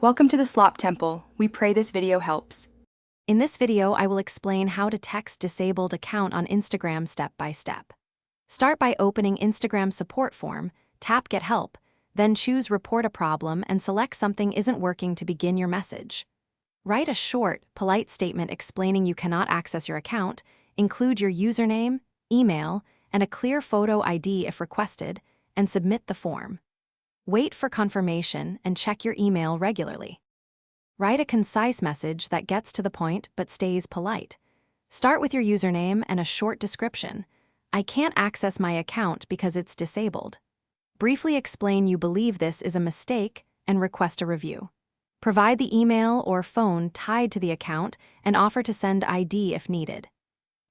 Welcome to the Slop Temple. We pray this video helps. In this video, I will explain how to text disabled account on Instagram step by step. Start by opening Instagram support form, tap Get Help, then choose Report a Problem and select something isn't working to begin your message. Write a short, polite statement explaining you cannot access your account, include your username, email, and a clear photo ID if requested, and submit the form. Wait for confirmation and check your email regularly. Write a concise message that gets to the point but stays polite. Start with your username and a short description. I can't access my account because it's disabled. Briefly explain you believe this is a mistake and request a review. Provide the email or phone tied to the account and offer to send ID if needed.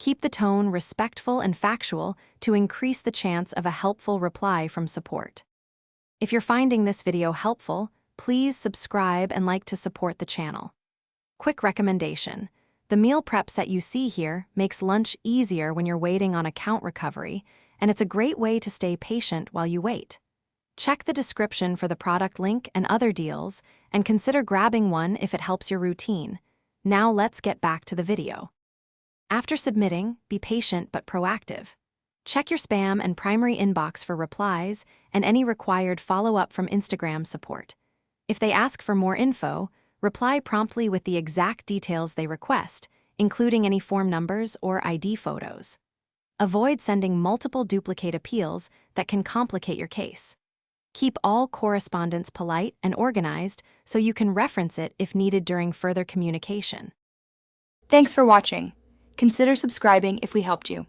Keep the tone respectful and factual to increase the chance of a helpful reply from support. If you're finding this video helpful, please subscribe and like to support the channel. Quick recommendation: the meal prep set you see here makes lunch easier when you're waiting on account recovery, and it's a great way to stay patient while you wait. Check the description for the product link and other deals, and consider grabbing one if it helps your routine. Now let's get back to the video. After submitting, be patient but proactive. Check your spam and primary inbox for replies and any required follow-up from Instagram support. If they ask for more info, reply promptly with the exact details they request, including any form numbers or ID photos. Avoid sending multiple duplicate appeals that can complicate your case. Keep all correspondence polite and organized so you can reference it if needed during further communication. Thanks for watching. Consider subscribing if we helped you.